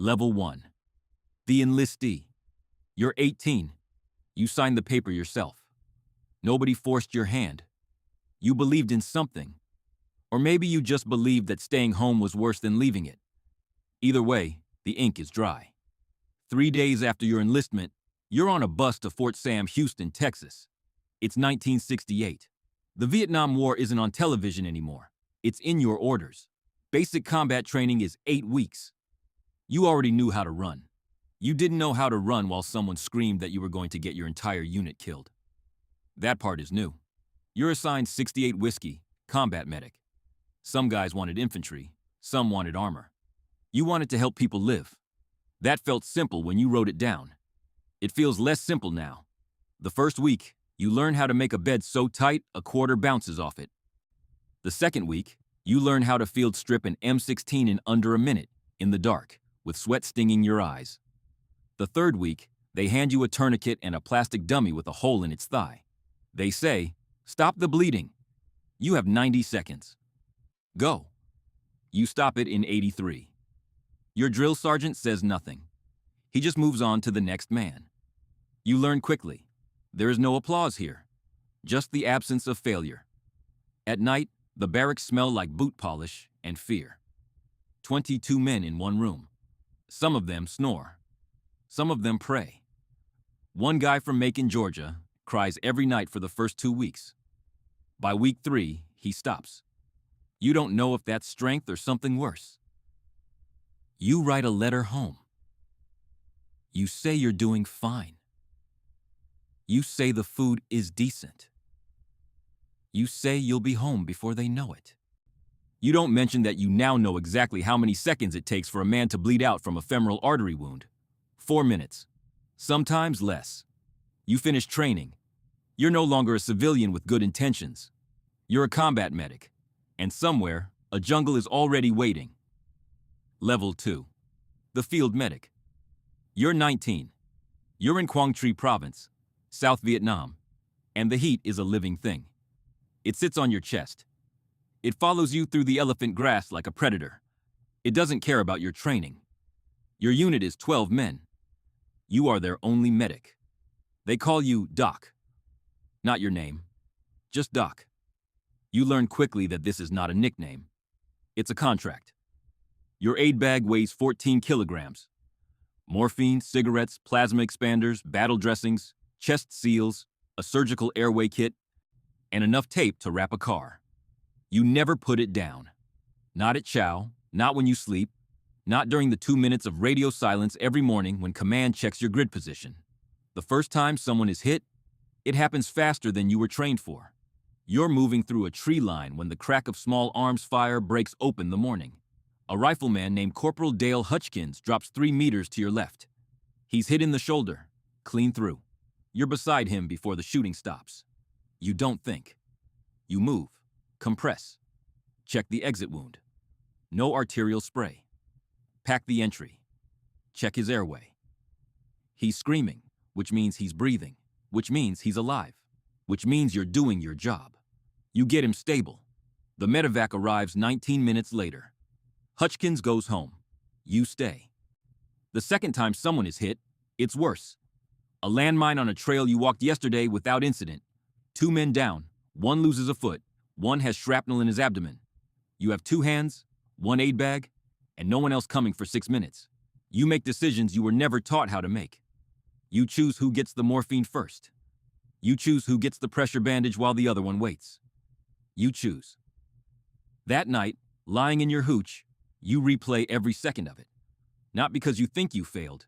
Level 1. The enlistee. You're 18. You signed the paper yourself. Nobody forced your hand. You believed in something. Or maybe you just believed that staying home was worse than leaving it. Either way, the ink is dry. 3 days after your enlistment, you're on a bus to Fort Sam Houston, Texas. It's 1968. The Vietnam War isn't on television anymore. It's in your orders. Basic combat training is 8 weeks. You already knew how to run. You didn't know how to run while someone screamed that you were going to get your entire unit killed. That part is new. You're assigned 68 Whiskey, combat medic. Some guys wanted infantry, some wanted armor. You wanted to help people live. That felt simple when you wrote it down. It feels less simple now. The first week, you learn how to make a bed so tight a quarter bounces off it. The second week, you learn how to field strip an M16 in under a minute, in the dark, with sweat stinging your eyes. The third week, they hand you a tourniquet and a plastic dummy with a hole in its thigh. They say, "Stop the bleeding." You have 90 seconds. Go. You stop it in 83. Your drill sergeant says nothing. He just moves on to the next man. You learn quickly. There is no applause here, just the absence of failure. At night, the barracks smell like boot polish and fear. 22 men in one room. Some of them snore. Some of them pray. One guy from Macon, Georgia, cries every night for the first 2 weeks. By week 3, he stops. You don't know if that's strength or something worse. You write a letter home. You say you're doing fine. You say the food is decent. You say you'll be home before they know it. You don't mention that you now know exactly how many seconds it takes for a man to bleed out from a femoral artery wound. 4 minutes. Sometimes less. You finish training. You're no longer a civilian with good intentions. You're a combat medic. And somewhere, a jungle is already waiting. Level 2. The field medic. You're 19. You're in Quang Tri Province, South Vietnam, and the heat is a living thing. It sits on your chest. It follows you through the elephant grass like a predator. It doesn't care about your training. Your unit is 12 men. You are their only medic. They call you Doc. Not your name, just Doc. You learn quickly that this is not a nickname. It's a contract. Your aid bag weighs 14 kilograms. Morphine, cigarettes, plasma expanders, battle dressings, chest seals, a surgical airway kit, and enough tape to wrap a car. You never put it down. Not at chow, not when you sleep, not during the 2 minutes of radio silence every morning when command checks your grid position. The first time someone is hit, it happens faster than you were trained for. You're moving through a tree line when the crack of small arms fire breaks open the morning. A rifleman named Corporal Dale Hutchkins drops 3 meters to your left. He's hit in the shoulder, clean through. You're beside him before the shooting stops. You don't think. You move, compress, check the exit wound. No arterial spray. Pack the entry. Check his airway. He's screaming, which means he's breathing, which means he's alive, which means you're doing your job. You get him stable. The medevac arrives 19 minutes later. Hutchkins goes home. You stay. The second time someone is hit, it's worse. A landmine on a trail you walked yesterday without incident. 2 men down, 1 loses a foot, 1 has shrapnel in his abdomen. You have 2 hands, 1 aid bag, and no one else coming for 6 minutes. You make decisions you were never taught how to make. You choose who gets the morphine first. You choose who gets the pressure bandage while the other one waits. You choose. That night, lying in your hooch, you replay every second of it. Not because you think you failed,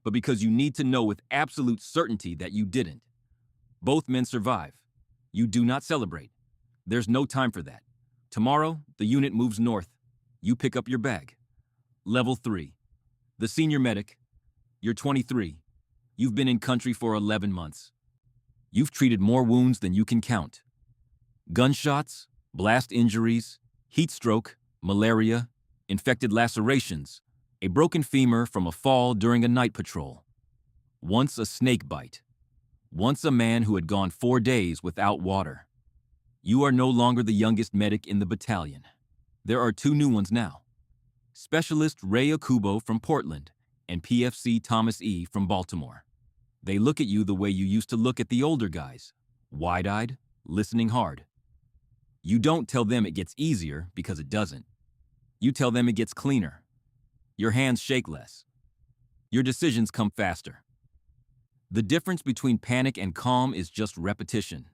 but because you need to know with absolute certainty that you didn't. Both men survive. You do not celebrate. There's no time for that. Tomorrow, the unit moves north. You pick up your bag. Level 3. The senior medic. You're 23. You've been in country for 11 months. You've treated more wounds than you can count. Gunshots, blast injuries, heat stroke, malaria, infected lacerations, a broken femur from a fall during a night patrol. Once a snake bite. Once a man who had gone 4 days without water. You are no longer the youngest medic in the battalion. There are 2 new ones now. Specialist Ray Akubo from Portland and PFC Thomas E. from Baltimore. They look at you the way you used to look at the older guys, wide-eyed, listening hard. You don't tell them it gets easier because it doesn't. You tell them it gets cleaner. Your hands shake less. Your decisions come faster. The difference between panic and calm is just repetition.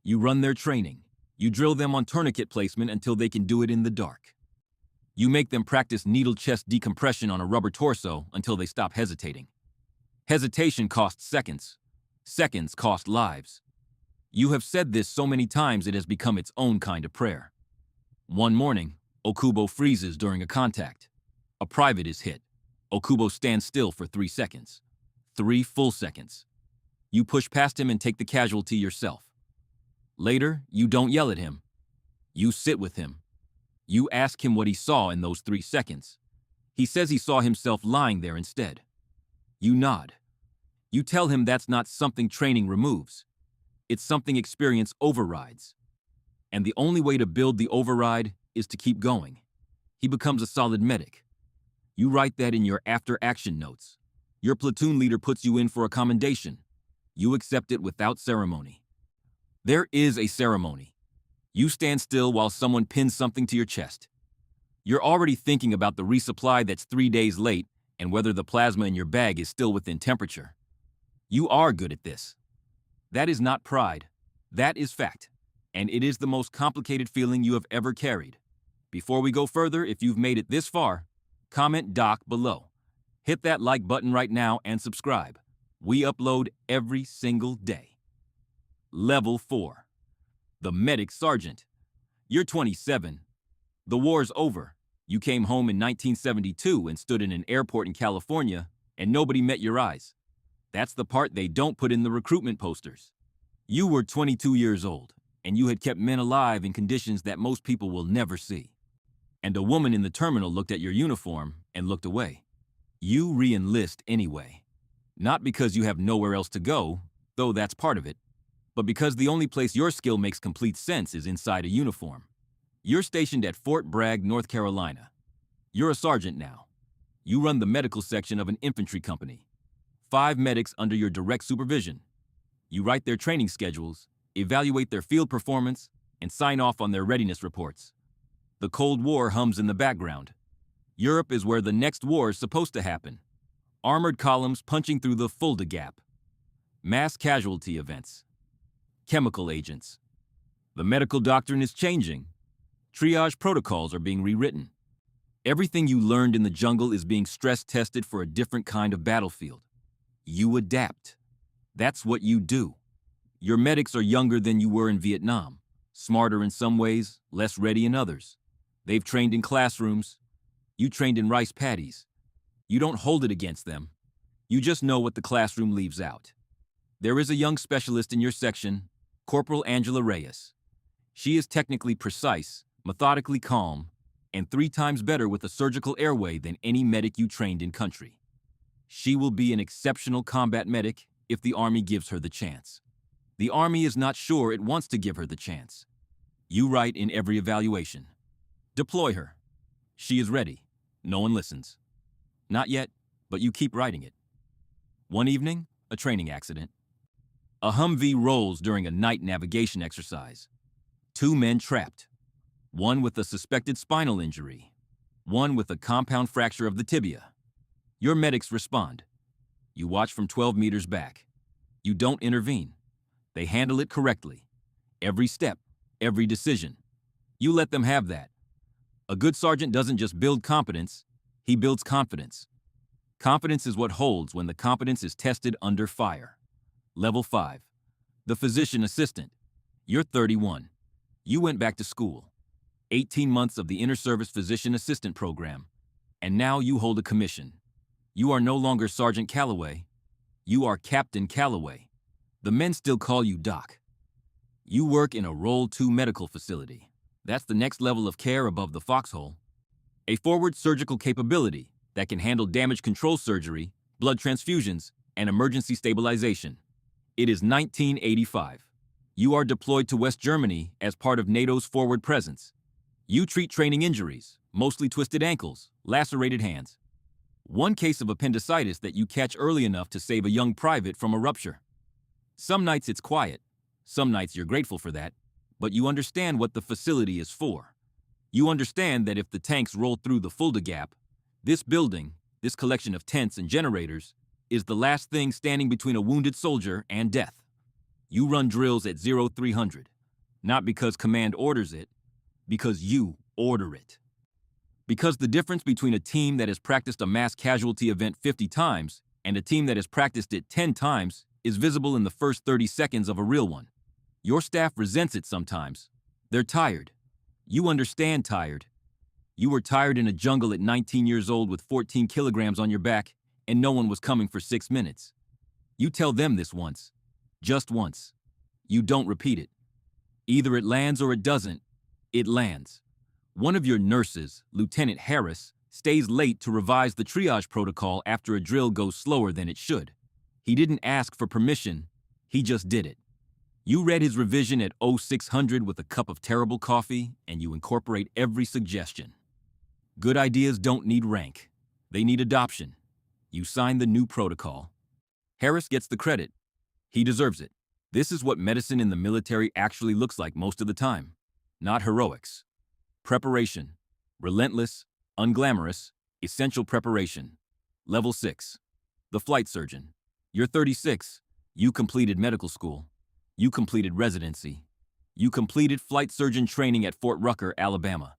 You run their training. You drill them on tourniquet placement until they can do it in the dark. You make them practice needle chest decompression on a rubber torso until they stop hesitating. Hesitation costs seconds. Seconds cost lives. You have said this so many times it has become its own kind of prayer. One morning, Okubo freezes during a contact. A private is hit. Okubo stands still for 3 seconds. 3 full seconds. You push past him and take the casualty yourself. Later, you don't yell at him. You sit with him. You ask him what he saw in those 3 seconds. He says he saw himself lying there instead. You nod. You tell him that's not something training removes. It's something experience overrides. And the only way to build the override is to keep going. He becomes a solid medic. You write that in your after-action notes. Your platoon leader puts you in for a commendation. You accept it without ceremony. There is a ceremony. You stand still while someone pins something to your chest. You're already thinking about the resupply that's 3 days late and whether the plasma in your bag is still within temperature. You are good at this. That is not pride. That is fact. And it is the most complicated feeling you have ever carried. Before we go further, if you've made it this far, comment DOC below. Hit that like button right now and subscribe. We upload every single day. Level 4. The Medic Sergeant. You're 27. The war's over. You came home in 1972 and stood in an airport in California, and nobody met your eyes. That's the part they don't put in the recruitment posters. You were 22 years old, and you had kept men alive in conditions that most people will never see. And a woman in the terminal looked at your uniform and looked away. You re-enlist anyway. Not because you have nowhere else to go, though that's part of it, but because the only place your skill makes complete sense is inside a uniform. You're stationed at Fort Bragg, North Carolina. You're a sergeant now. You run the medical section of an infantry company. 5 medics under your direct supervision. You write their training schedules, evaluate their field performance, and sign off on their readiness reports. The Cold War hums in the background. Europe is where the next war is supposed to happen. Armored columns punching through the Fulda Gap. Mass casualty events. Chemical agents. The medical doctrine is changing. Triage protocols are being rewritten. Everything you learned in the jungle is being stress-tested for a different kind of battlefield. You adapt. That's what you do. Your medics are younger than you were in Vietnam, smarter in some ways, less ready in others. They've trained in classrooms. You trained in rice paddies. You don't hold it against them. You just know what the classroom leaves out. There is a young specialist in your section, Corporal Angela Reyes. She is technically precise, methodically calm, and 3 times better with a surgical airway than any medic you trained in country. She will be an exceptional combat medic if the Army gives her the chance. The Army is not sure it wants to give her the chance. You write in every evaluation. Deploy her. She is ready. No one listens. Not yet, but you keep writing it. One evening, a training accident. A Humvee rolls during a night navigation exercise. 2 men trapped. One with a suspected spinal injury. One with a compound fracture of the tibia. Your medics respond. You watch from 12 meters back. You don't intervene. They handle it correctly. Every step, every decision. You let them have that. A good sergeant doesn't just build competence, he builds confidence. Confidence is what holds when the competence is tested under fire. Level 5. The physician assistant. You're 31. You went back to school. 18 months of the inter-service physician assistant program. And now you hold a commission. You are no longer Sergeant Calloway. You are Captain Calloway. The men still call you Doc. You work in a Role 2 medical facility. That's the next level of care above the foxhole. A forward surgical capability that can handle damage control surgery, blood transfusions, and emergency stabilization. It is 1985. You are deployed to West Germany as part of NATO's forward presence. You treat training injuries, mostly twisted ankles, lacerated hands. One case of appendicitis that you catch early enough to save a young private from a rupture. Some nights it's quiet. Some nights you're grateful for that. But you understand what the facility is for. You understand that if the tanks roll through the Fulda Gap, this building, this collection of tents and generators, is the last thing standing between a wounded soldier and death. You run drills at 0300, not because command orders it, because you order it. Because the difference between a team that has practiced a mass casualty event 50 times and a team that has practiced it 10 times is visible in the first 30 seconds of a real one. Your staff resents it sometimes. They're tired. You understand tired. You were tired in a jungle at 19 years old with 14 kilograms on your back and no one was coming for 6 minutes. You tell them this once. Just once. You don't repeat it. Either it lands or it doesn't. It lands. One of your nurses, Lieutenant Harris, stays late to revise the triage protocol after a drill goes slower than it should. He didn't ask for permission. He just did it. You read his revision at 0600 with a cup of terrible coffee, and you incorporate every suggestion. Good ideas don't need rank. They need adoption. You sign the new protocol. Harris gets the credit. He deserves it. This is what medicine in the military actually looks like most of the time. Not heroics. Preparation. Relentless, unglamorous, essential preparation. Level 6. The flight surgeon. You're 36. You completed medical school. You completed residency. You completed flight surgeon training at Fort Rucker, Alabama.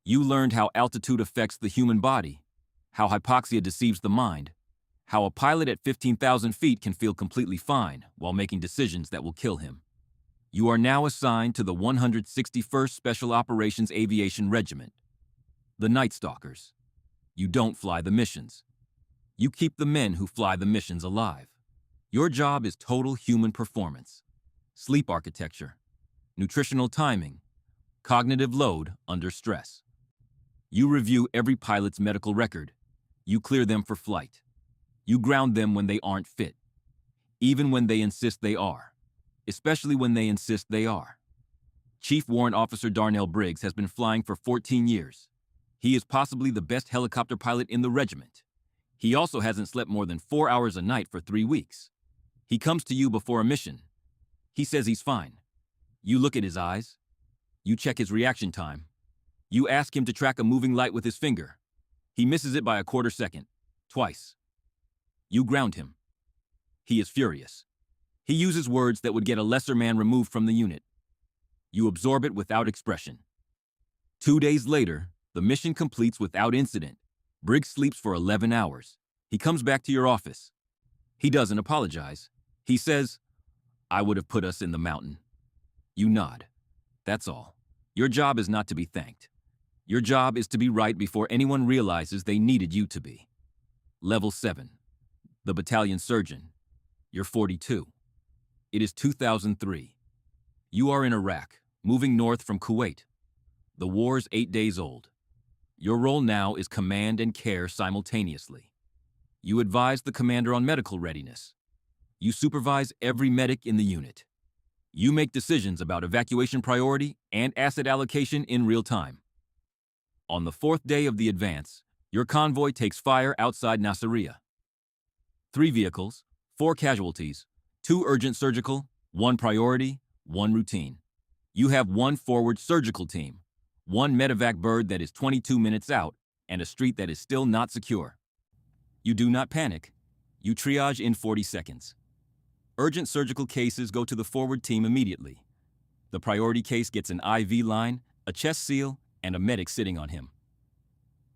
You learned how altitude affects the human body, how hypoxia deceives the mind, how a pilot at 15,000 feet can feel completely fine while making decisions that will kill him. You are now assigned to the 161st Special Operations Aviation Regiment, the Night Stalkers. You don't fly the missions. You keep the men who fly the missions alive. Your job is total human performance. Sleep architecture, nutritional timing, cognitive load under stress. You review every pilot's medical record. You clear them for flight. You ground them when they aren't fit, even when they insist they are, especially when they insist they are. Chief Warrant Officer Darnell Briggs has been flying for 14 years. He is possibly the best helicopter pilot in the regiment. He also hasn't slept more than 4 hours a night for 3 weeks. He comes to you before a mission. He says he's fine. You look at his eyes. You check his reaction time. You ask him to track a moving light with his finger. He misses it by a quarter second. Twice. You ground him. He is furious. He uses words that would get a lesser man removed from the unit. You absorb it without expression. 2 days later, the mission completes without incident. Briggs sleeps for 11 hours. He comes back to your office. He doesn't apologize. He says, "I would have put us in the mountain." You nod. That's all. Your job is not to be thanked. Your job is to be right before anyone realizes they needed you to be. Level 7. The battalion surgeon. You're 42. It is 2003. You are in Iraq, moving north from Kuwait. The war's 8 days old. Your role now is command and care simultaneously. You advise the commander on medical readiness. You supervise every medic in the unit. You make decisions about evacuation priority and asset allocation in real time. On the 4th day of the advance, your convoy takes fire outside Nasiriyah. 3 vehicles, 4 casualties, 2 urgent surgical, 1 priority, 1 routine. You have 1 forward surgical team, 1 medevac bird that is 22 minutes out, and a street that is still not secure. You do not panic. You triage in 40 seconds. Urgent surgical cases go to the forward team immediately. The priority case gets an IV line, a chest seal, and a medic sitting on him.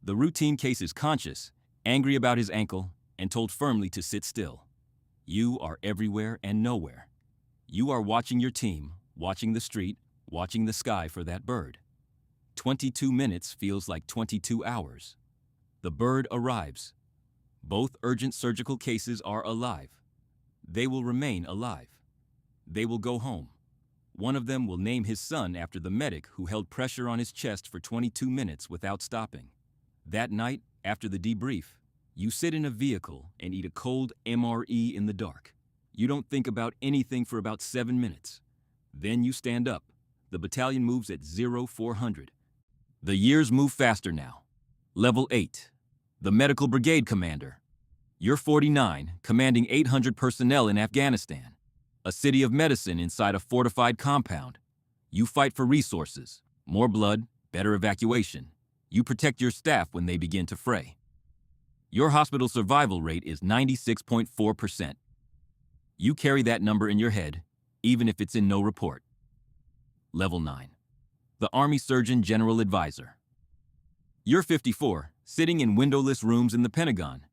The routine case is conscious, angry about his ankle, and told firmly to sit still. You are everywhere and nowhere. You are watching your team, watching the street, watching the sky for that bird. 22 minutes feels like 22 hours. The bird arrives. Both urgent surgical cases are alive. They will remain alive. They will go home. One of them will name his son after the medic who held pressure on his chest for 22 minutes without stopping. That night, after the debrief, you sit in a vehicle and eat a cold MRE in the dark. You don't think about anything for about 7 minutes. Then you stand up. The battalion moves at 0400. The years move faster now. Level 8. The Medical Brigade Commander. You're 49, commanding 800 personnel in Afghanistan, a city of medicine inside a fortified compound. You fight for resources, more blood, better evacuation. You protect your staff when they begin to fray. Your hospital survival rate is 96.4%. You carry that number in your head, even if it's in no report. Level 9. The Army Surgeon General Advisor. You're 54, sitting in windowless rooms in the Pentagon.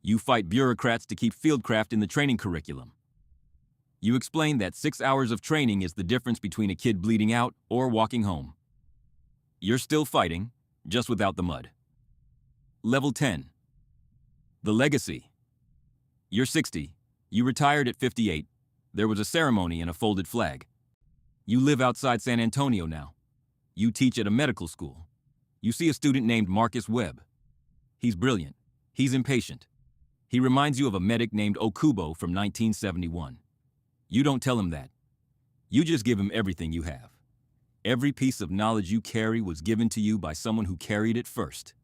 You fight bureaucrats to keep fieldcraft in the training curriculum. You explain that 6 hours of training is the difference between a kid bleeding out or walking home. You're still fighting, just without the mud. Level 10. The Legacy. You're 60. You retired at 58. There was a ceremony and a folded flag. You live outside San Antonio now. You teach at a medical school. You see a student named Marcus Webb. He's brilliant. He's impatient. He reminds you of a medic named Okubo from 1971. You don't tell him that. You just give him everything you have. Every piece of knowledge you carry was given to you by someone who carried it first.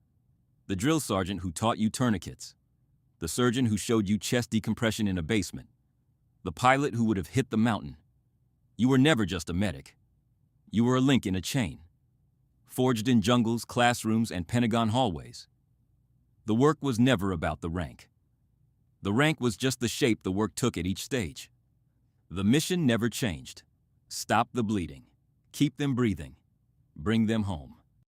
The drill sergeant who taught you tourniquets. The surgeon who showed you chest decompression in a basement. The pilot who would have hit the mountain. You were never just a medic. You were a link in a chain, forged in jungles, classrooms, and Pentagon hallways. The work was never about the rank. The rank was just the shape the work took at each stage. The mission never changed. Stop the bleeding. Keep them breathing. Bring them home.